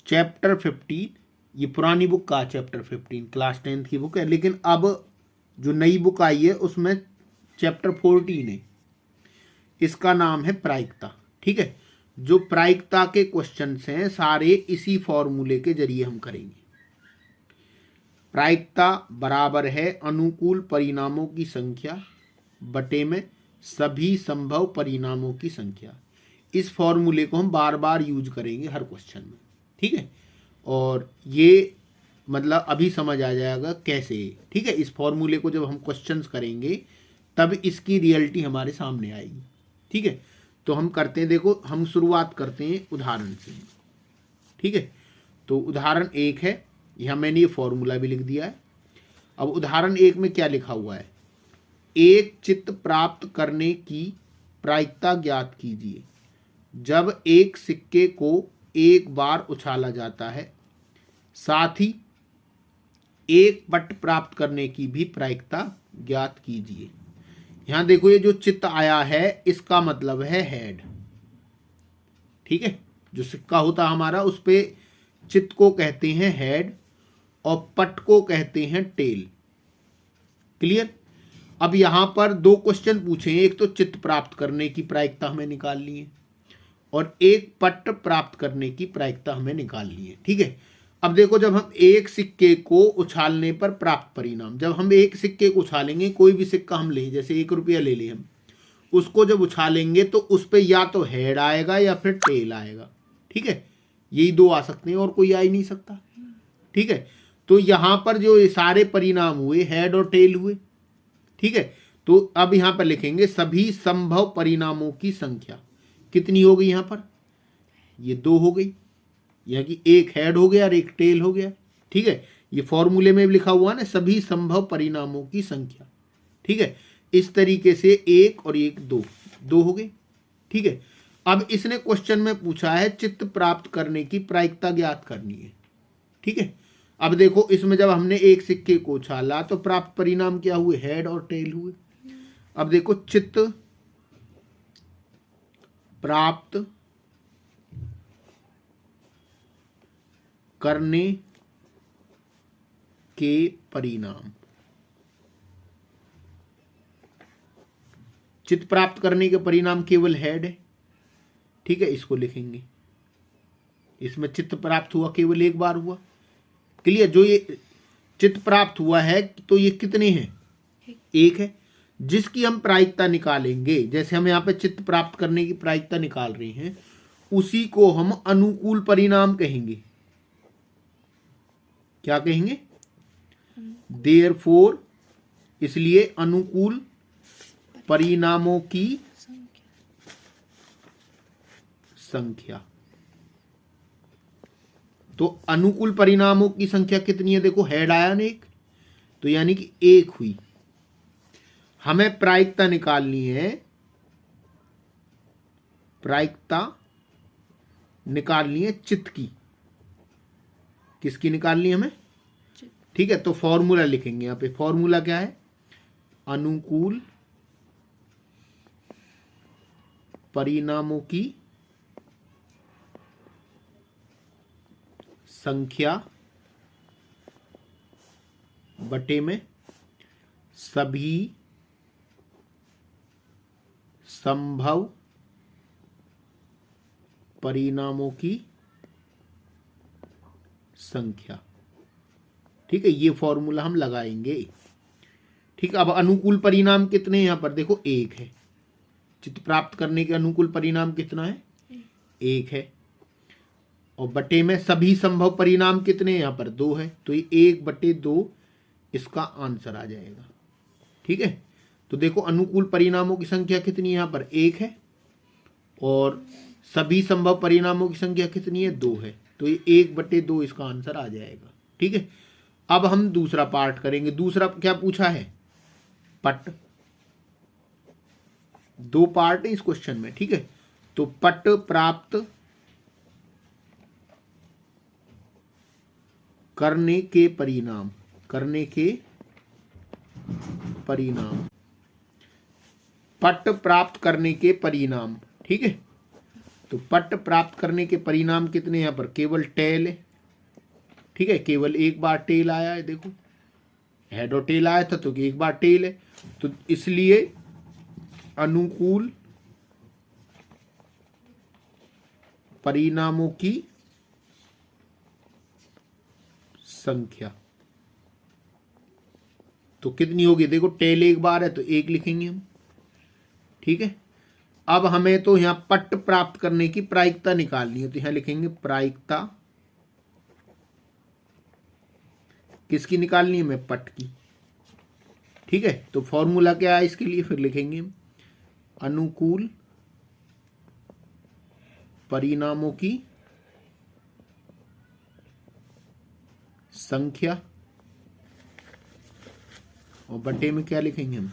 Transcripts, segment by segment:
Chapter 15, ये पुरानी book का चैप्टर 15 क्लास 10th की बुक है, लेकिन अब जो नई बुक आई है उसमें चैप्टर 14 है, इसका नाम है प्रायिकता। ठीक है, जो प्रायिकता के क्वेश्चंस हैं सारे इसी फॉर्मूले के जरिए हम करेंगे। प्रायिकता बराबर है अनुकूल परिणामों की संख्या बटे में सभी संभव परिणामों की संख्या। इस फॉर्मूले को हम बार बार यूज करेंगे हर क्वेश्चन में। ठीक है, और ये मतलब अभी समझ आ जाएगा कैसे। ठीक है, इस फॉर्मूले को जब हम क्वेश्चंस करेंगे तब इसकी रियलिटी हमारे सामने आएगी। ठीक है, तो हम करते हैं, देखो हम शुरुआत करते हैं उदाहरण से। ठीक है, तो उदाहरण 1 है, यहाँ मैंने ये फॉर्मूला भी लिख दिया है। अब उदाहरण 1 में क्या लिखा हुआ है, एक चित्त प्राप्त करने की प्रायिकता ज्ञात कीजिए जब एक सिक्के को एक बार उछाला जाता है, साथ ही एक पट प्राप्त करने की भी प्रायिकता ज्ञात कीजिए। यहां देखो ये जो चित्त आया है इसका मतलब है हेड। ठीक है, जो सिक्का होता हमारा उस पे चित्त को कहते हैं हेड और पट को कहते हैं टेल। क्लियर। अब यहां पर दो क्वेश्चन पूछे हैं, एक तो चित्त प्राप्त करने की प्रायिकता हमें निकालनी है और एक पट प्राप्त करने की प्रायिकता हमें निकालनी है। ठीक है, अब देखो जब हम एक सिक्के को उछालने पर प्राप्त परिणाम, जब हम एक सिक्के को उछालेंगे, कोई भी सिक्का हम लें, जैसे 1 रुपया ले लें हम, उसको जब उछालेंगे तो उस पर या तो हेड आएगा या फिर टेल आएगा। ठीक है, यही दो आ सकते हैं और कोई आ ही नहीं सकता। ठीक है, तो यहां पर जो ये सारे परिणाम हुए हेड और टेल हुए। ठीक है, तो अब यहां पर लिखेंगे सभी संभव परिणामों की संख्या कितनी हो गई, यहां पर ये 2 हो गई, यह कि एक हेड हो गया और एक टेल हो गया। ठीक है, ये फॉर्मूले में भी लिखा हुआ है ना, सभी संभव परिणामों की संख्या। ठीक है, इस तरीके से एक और एक 2 हो गए। ठीक है, अब इसने क्वेश्चन में पूछा है चित्त प्राप्त करने की प्रायिकता ज्ञात करनी है। ठीक है, अब देखो इसमें जब हमने एक सिक्के को उछाला तो प्राप्त परिणाम क्या हुए, हेड और टेल हुए। अब देखो चित्त प्राप्त करने के परिणाम, चित्त प्राप्त करने के परिणाम केवल हेड है। ठीक है, इसको लिखेंगे, इसमें चित्त प्राप्त हुआ केवल एक बार हुआ। क्लियर, जो ये चित्त प्राप्त हुआ है तो ये कितने हैं, एक है, जिसकी हम प्रायिकता निकालेंगे। जैसे हम यहाँ पे चित्त प्राप्त करने की प्रायिकता निकाल रहे हैं, उसी को हम अनुकूल परिणाम कहेंगे। क्या कहेंगे, देयरफॉर, इसलिए अनुकूल परिणामों की संख्या। तो अनुकूल परिणामों की संख्या कितनी है, देखो हेड आया ना एक, तो यानी कि 1 हुई। हमें प्रायिकता निकालनी है, प्रायिकता निकालनी है चित्त की। किसकी निकालनी है हमें, ठीक है, तो फॉर्मूला लिखेंगे यहां पे। फॉर्मूला क्या है, अनुकूल परिणामों की संख्या बटे में सभी संभव परिणामों की संख्या। ठीक है, ये फॉर्मूला हम लगाएंगे। ठीक है, अब अनुकूल परिणाम कितने हैं यहां पर, देखो 1 है। चित्त प्राप्त करने के अनुकूल परिणाम कितना है, 1 है, और बटे में सभी संभव परिणाम कितने हैं, यहां पर 2 है, तो ये 1/2 इसका आंसर आ जाएगा। ठीक है, तो देखो अनुकूल परिणामों की संख्या कितनी है, यहां पर 1 है, और सभी संभव परिणामों की संख्या कितनी है, 2 है, तो ये 1/2 इसका आंसर आ जाएगा। ठीक है, अब हम दूसरा पार्ट करेंगे। दूसरा क्या पूछा है, पट। 2 पार्ट है इस क्वेश्चन में। ठीक है, तो पट प्राप्त करने के परिणाम, करने के परिणाम, पट प्राप्त करने के परिणाम। ठीक है, तो पट प्राप्त करने के परिणाम कितने यहाँ पर, केवल टेल है। ठीक है, केवल एक बार टेल आया है, देखो हेड और टेल आया था तो एक बार टेल है, तो इसलिए अनुकूल परिणामों की संख्या तो कितनी होगी, देखो टेल एक बार है तो एक लिखेंगे हम। ठीक है, अब हमें तो यहां पट प्राप्त करने की प्रायिकता निकालनी है, तो यहां लिखेंगे प्रायिकता किसकी निकालनी है, हमें पट की। ठीक है, तो फॉर्मूला क्या है इसके लिए, फिर लिखेंगे अनुकूल परिणामों की संख्या, और बटे में क्या लिखेंगे हम,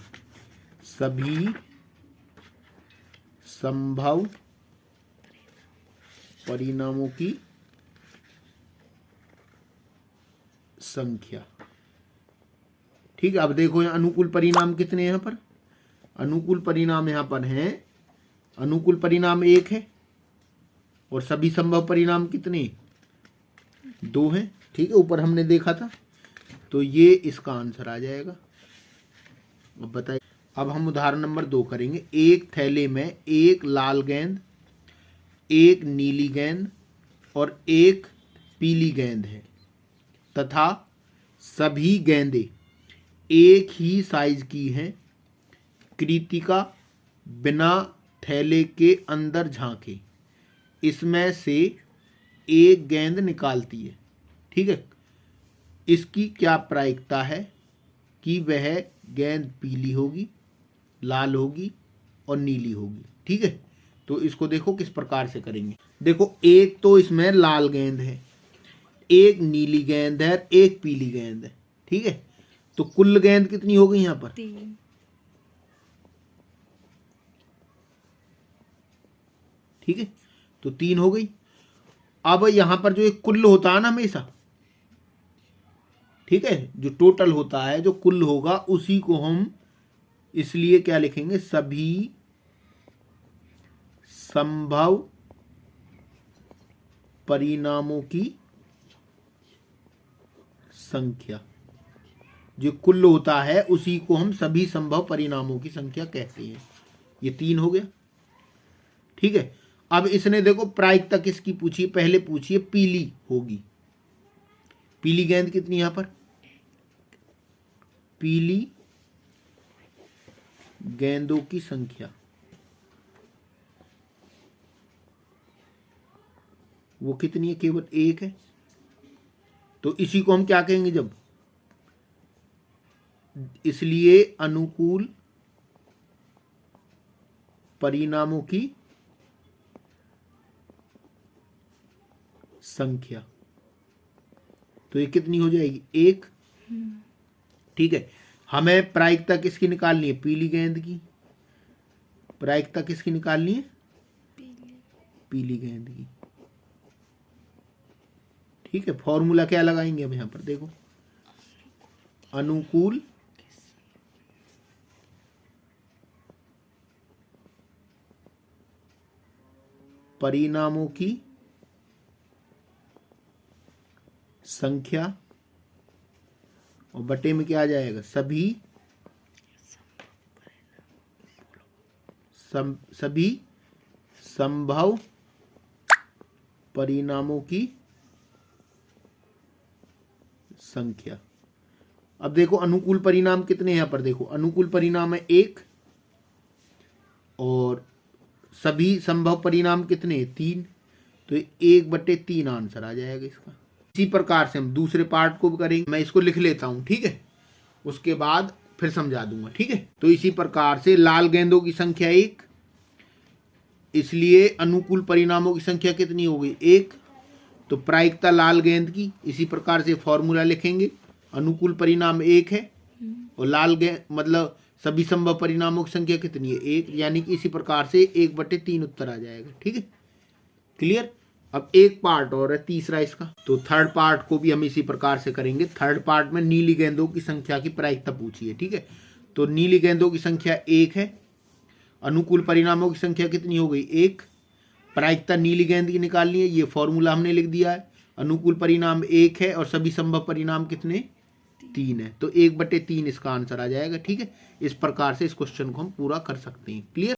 सभी संभव परिणामों की संख्या। ठीक है, अब देखो यहाँ अनुकूल परिणाम कितने हैं, यहाँ पर अनुकूल परिणाम यहाँ पर हैं, अनुकूल परिणाम 1 है और सभी संभव परिणाम कितने, 2 हैं। ठीक है, ऊपर हमने देखा था, तो ये इसका आंसर आ जाएगा। अब बताइए, अब हम उदाहरण नंबर 2 करेंगे। एक थैले में एक लाल गेंद, एक नीली गेंद और एक पीली गेंद है तथा सभी गेंदें एक ही साइज की हैं। कृतिका बिना थैले के अंदर झांके इसमें से एक गेंद निकालती है। ठीक है, इसकी क्या प्रायिकता है कि वह गेंद पीली होगी, लाल होगी और नीली होगी। ठीक है, तो इसको देखो किस प्रकार से करेंगे। देखो एक तो इसमें लाल गेंद है, एक नीली गेंद है, एक पीली गेंद है। ठीक है, तो कुल गेंद कितनी हो गई यहाँ पर, 3। ठीक है, तो 3 हो गई। अब यहां पर जो एक कुल होता है ना हमेशा, ठीक है, जो टोटल होता है, जो कुल होगा, उसी को हम इसलिए क्या लिखेंगे, सभी संभव परिणामों की संख्या। जो कुल होता है उसी को हम सभी संभव परिणामों की संख्या कहते हैं। ये 3 हो गया। ठीक है, अब इसने देखो प्रायिकता किसकी पूछी, पहले पूछिए पीली होगी। पीली गेंद कितनी यहां पर, पीली गेंदों की संख्या वो कितनी है, केवल 1 है। तो इसी को हम क्या कहेंगे, जब इसलिए अनुकूल परिणामों की संख्या, तो ये कितनी हो जाएगी, 1। ठीक है, हमें प्रायिकता किसकी निकालनी है, पीली गेंद की। प्रायिकता किसकी निकालनी है, पीली गेंद की। ठीक है, फॉर्मूला क्या लगाएंगे हम यहां पर, देखो अनुकूल परिणामों की संख्या, और बटे में क्या आ जाएगा, सभी संभव परिणामों की संख्या। अब देखो अनुकूल परिणाम कितने हैं यहाँ पर, देखो अनुकूल परिणाम है 1 और सभी संभव परिणाम कितने हैं, 3। तो 1/3 आंसर आ जाएगा इसका। इसी प्रकार से हम दूसरे पार्ट को भी करेंगे। मैं इसको लिख लेता हूं, ठीक है, उसके बाद फिर समझा दूंगा। ठीक है, तो इसी प्रकार से लाल गेंदों की संख्या 1, इसलिए अनुकूल परिणामों की संख्या कितनी हो गई, 1। तो प्रायिकता लाल गेंद की, इसी प्रकार से फॉर्मूला लिखेंगे, अनुकूल परिणाम 1 है और लाल गेंद मतलब सभी संभव परिणामों की संख्या कितनी है, 1। यानी कि इसी प्रकार से 1/3 उत्तर आ जाएगा। ठीक है, क्लियर। अब एक पार्ट और है तीसरा इसका, तो थर्ड पार्ट को भी हम इसी प्रकार से करेंगे। थर्ड पार्ट में नीली गेंदों की संख्या की प्रायिकता पूछी है। ठीक है, तो नीली गेंदों की संख्या 1 है, अनुकूल परिणामों की संख्या कितनी हो गई, 1। प्रायिकता नीली गेंद की निकालनी है, ये फॉर्मूला हमने लिख दिया है। अनुकूल परिणाम 1 है और सभी संभव परिणाम कितने 3 है, तो 1/3 इसका आंसर आ जाएगा। ठीक है, इस प्रकार से इस क्वेश्चन को हम पूरा कर सकते हैं। क्लियर।